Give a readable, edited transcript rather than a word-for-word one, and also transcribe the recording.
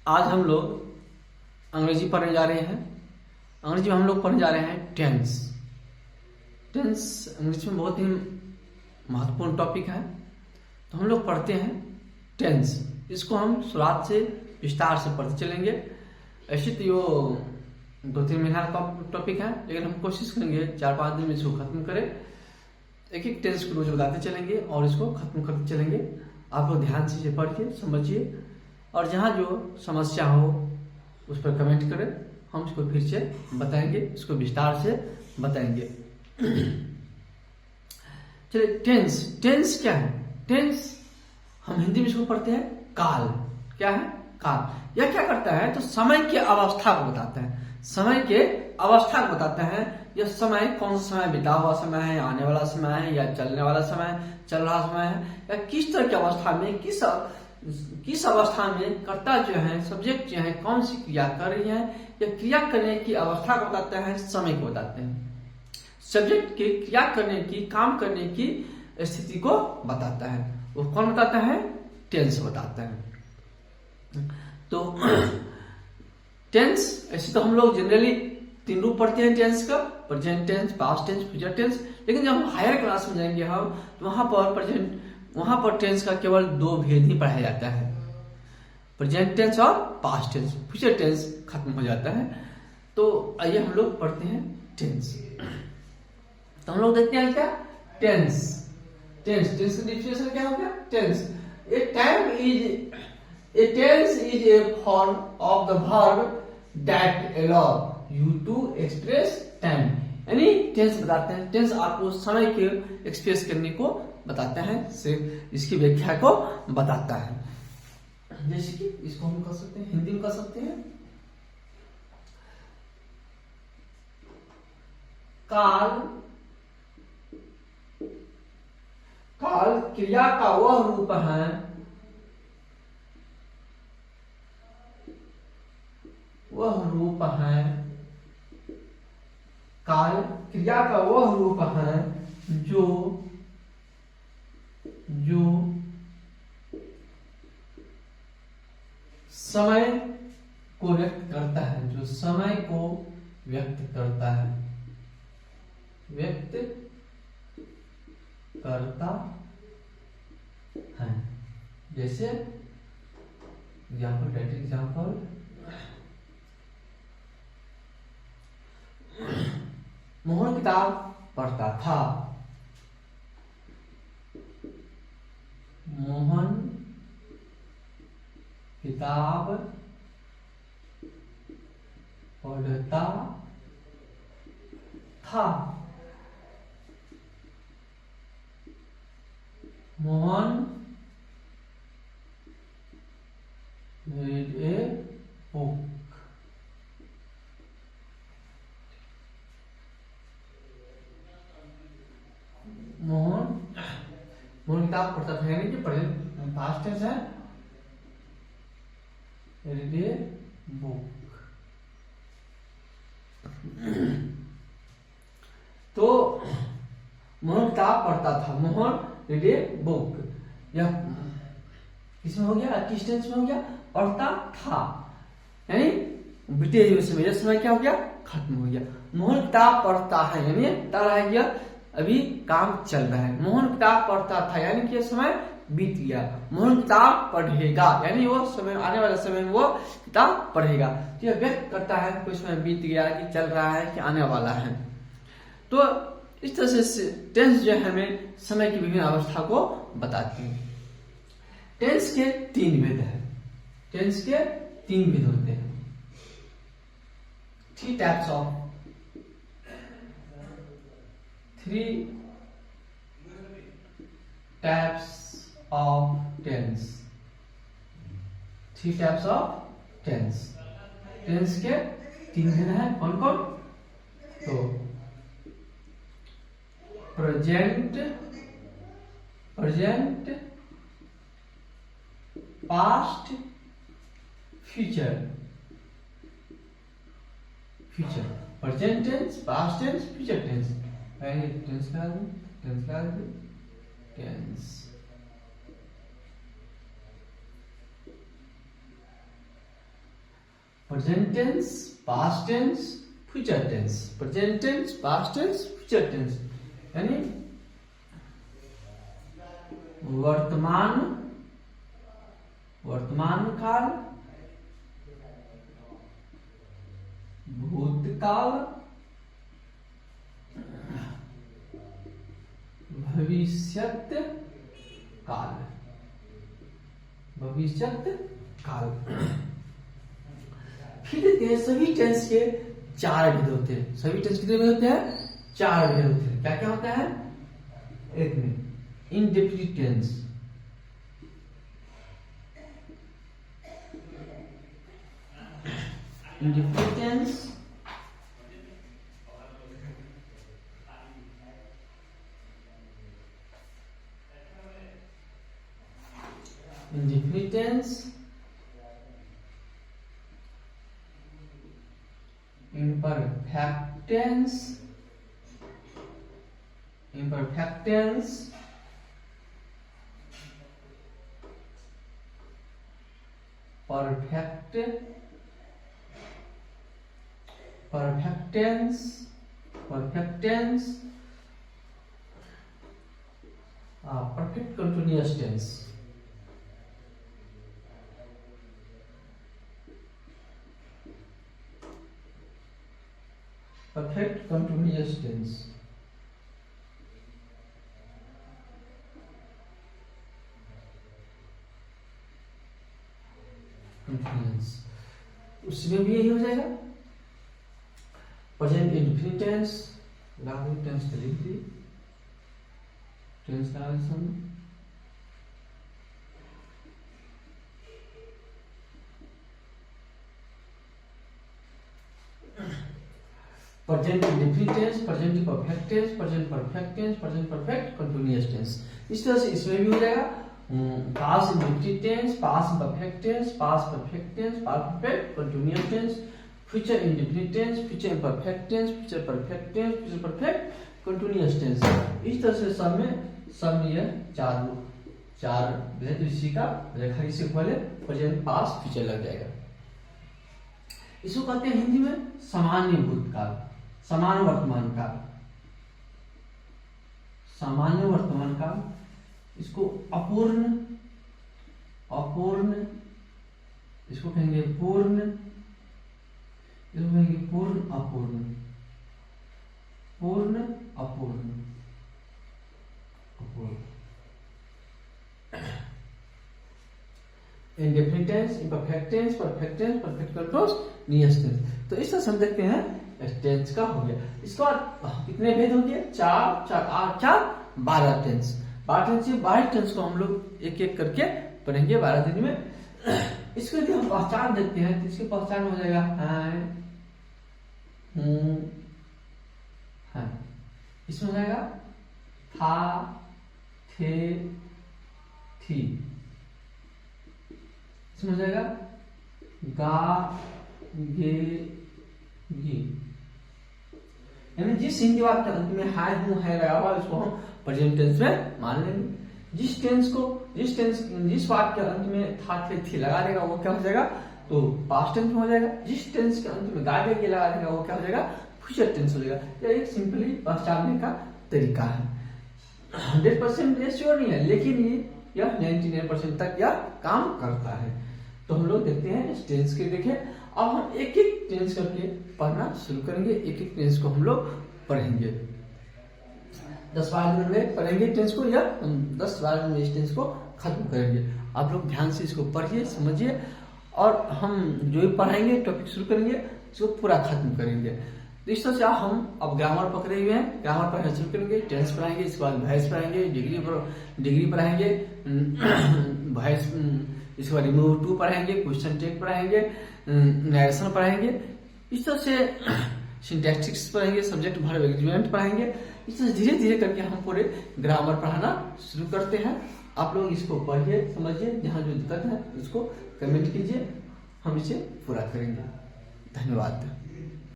आज हम लोग अंग्रेजी पढ़ने जा रहे हैं। अंग्रेजी में हम लोग पढ़ने जा रहे हैं टेंस। टेंस अंग्रेजी में बहुत ही महत्वपूर्ण टॉपिक है। तो हम लोग पढ़ते हैं टेंस। इसको हम शुरुआत से विस्तार से पढ़ते चलेंगे। ऐसे तो यो 2-3 महीना का टॉपिक है, लेकिन हम कोशिश करेंगे 4-5 दिन में इसको खत्म करें। एक एक टेंस को रोज बताते चलेंगे और इसको खत्म करते चलेंगे। आप लोग ध्यान से पढ़िए, समझिए, और जहाँ जो समस्या हो उस पर कमेंट करें। हम इसको फिर से बताएंगे, इसको विस्तार से बताएंगे। चलिए, टेंस। टेंस क्या है? टेंस हम हिंदी में इसको पढ़ते हैं काल। क्या है? काल। यह क्या करता है? तो समय की अवस्था को बताता है। समय के अवस्था को बताता है। यह समय कौन सा समय, बीता हुआ समय है, आने वाला समय है, या चलने वाला समय, चल रहा समय है, या किस तरह की अवस्था में, किस अवस्था में कर्ता जो है, सब्जेक्ट जो है, कौन सी क्रिया कर रही है। या क्रिया करने की अवस्था को बताता है, समय को बताते हैं। सब्जेक्ट के क्रिया करने की, काम करने की स्थिति को बताता है। वो कौन बताता है? टेंस बताता है। तो टेंस ऐसे तो हम लोग जनरली 3 रूप पढ़ते हैं टेंस का: present tense, past tense, future tense. लेकिन जब हम हायर क्लास में जाएंगे हम, तो वहां पर टेंस का केवल 2 भेद ही पढ़ाया जाता है: प्रेजेंट टेंस और पास्ट टेंस। फ्यूचर टेंस खत्म हो जाता है। तो आइए हम लोग पढ़ते हैं टेंस। तो हम लोग देखते हैं क्या? टेंस। टेंस का डिफिनेशन क्या हो गया? Tense A tense is a form of the verb that allow you to express time। यानी टेंस बताते हैं, टेंस आपको समय के एक्सप्रेस करने को बताता है, से इसकी व्याख्या को बताता है। जैसे कि इसको हम कर सकते हैं, हिंदी में कर सकते हैं: काल। काल क्रिया का वह रूप है काल क्रिया का वह रूप है जो समय को व्यक्त करता है। जो समय को व्यक्त करता है, जैसे एग्जाम्पल मोहन किताब पढ़ता था। मोहन किताब पढ़ता था। Mohan read a book। Mohan किताब पढ़ता था, यानी कि प्रेजेंट पास्ट टेंस है, read a book। तो मोहन किताब पढ़ता था। Mohan read a book। यह किसमें हो गया? किस टेंस में हो गया? पढ़ता था, यानी बीते हुए समय। यह समय क्या हो गया? खत्म हो गया। मोहन किताब पढ़ता है, यानी रह गया, अभी काम चल रहा है। मोहन किताब पढ़ता था, यानी कि यह समय बीत गया। मोहन किताब पढ़ेगा, यानी वो समय, आने वाला समय में वो किताब पढ़ेगा। तो यह व्यक्त करता है कोई समय बीत गया, कि चल रहा है, कि आने वाला है। तो इस तरह से टेंस जो है हमें समय की विभिन्न अवस्था को बताती है। टेंस के 3 भेद है। टेंस के 3 भेद होते हैं। 3 types of tense. 3 types of tense. Tense के 3 भेद है। कौन कौन? तो present, past, future. Present tense, past tense, future tense. Present tense, past tense, future tense. Present tense, past tense, future tense यानी वर्तमान काल, भूतकाल, भविष्यत काल। फिर देखते हैं सभी टेंस के 4 भेद होते हैं। सभी टेंस कितने भेद होते हैं? 4 भेद होते हैं। क्या क्या होता है? एक में indefinite tense, indefinite tense, indefinite tense, imperfect tense, perfect, perfect continuous tense। Perfect continuous tense। continuous उसमें भी यही हो जाएगा। प्रेजेंट इंडेफिनिट टेंस, लागू टेंस लिख दी, टेंस का present indefinite tense, present perfect tense, present perfect tense, present perfect continuous tense. इस तरह से इसमें भी हो जाएगा past indefinite tense, past perfect tense, past perfect tense, past perfect continuous tense, future indefinite tense, future perfect tense, future perfect tense, future perfect continuous tense. इस तरह से सब में यह चार भेद इसी का रेखा से पहले प्रेजेंट, पास्ट, फ्यूचर लग जाएगा। इसको कहते हैं हिंदी में सामान्य भूतकाल, सामान्य वर्तमान काल, सामान्य वर्तमान काल। इसको अपूर्ण, इसको कहेंगे पूर्ण, इसको कहेंगे पूर्ण अपूर्ण, पूर्ण अपूर्ण, indefinite tense, imperfect tense, perfect tense, perfect continuous tense. तो इस तरह से हम देखते हैं टेंस का हो गया। इसके बाद कितने भेद हो गए? 4, 8, 4, 12 टेंस। 12 टेंस को हम लोग एक एक करके पढ़ेंगे 12 दिन में। इसको यदि हम पहचान देखते हैं तो इसकी पहचान हो जाएगा है, हूं, है। इसमें हो जाएगा था, थे, थी। इसमें हो जाएगा गा, गे, गी। यानी जिस हिंदी वाक्य के अंत में है, हूं, है लगा हुआ उसको हम प्रेजेंट टेंस में मान लेंगे। जिस वाक्य के अंत में था, थे, थी लगा देगा वो क्या हो जाएगा? तो पास्ट टेंस में हो जाएगा। जिस टेंस के अंत में गा, गे, गे लगा देगा वो क्या हो जाएगा? फ्यूचर टेंस हो जाएगा। यह एक सिंपली पहचानने का तरीका है। 100% रेशियो नहीं है, लेकिन यह 99% तक यह काम करता है। तो हम लोग देखते हैं इस टेंस के देखें। अब हम एक एक टेंस करके पढ़ना शुरू करेंगे। एक एक टेंस को हम लोग पढ़ेंगे। 10-12 दिन में पढ़ेंगे टेंस को, या हम 10-12 दिन में इस टेंस को खत्म करेंगे। आप लोग ध्यान से इसको पढ़िए, समझिए, और हम जो भी पढ़ाएंगे टॉपिक शुरू करेंगे इसको पूरा खत्म करेंगे। तो इस तरह से हम अब ग्रामर पकड़े हुए हैं, ग्रामर पढ़ना शुरू करेंगे। टेंस पढ़ाएंगे, इसके बाद वॉइस पढ़ाएंगे, डिग्री पढ़ाएंगे, वॉइस, इसके बाद रिमूव टू पढ़ाएंगे, क्वेश्चन टेक पढ़ाएंगे, नरेशन पढ़ाएंगे। इस तरह से सिंटैक्टिक्स पढ़ेंगे, सब्जेक्ट वर्ब एग्रीमेंट पढ़ाएंगे। इस तरह धीरे धीरे करके हम पूरे ग्रामर पढ़ाना शुरू करते हैं। आप लोग इसको पढ़िए, समझिए, जहाँ जो दिक्कत है उसको कमेंट कीजिए, हम इसे पूरा करेंगे। धन्यवाद।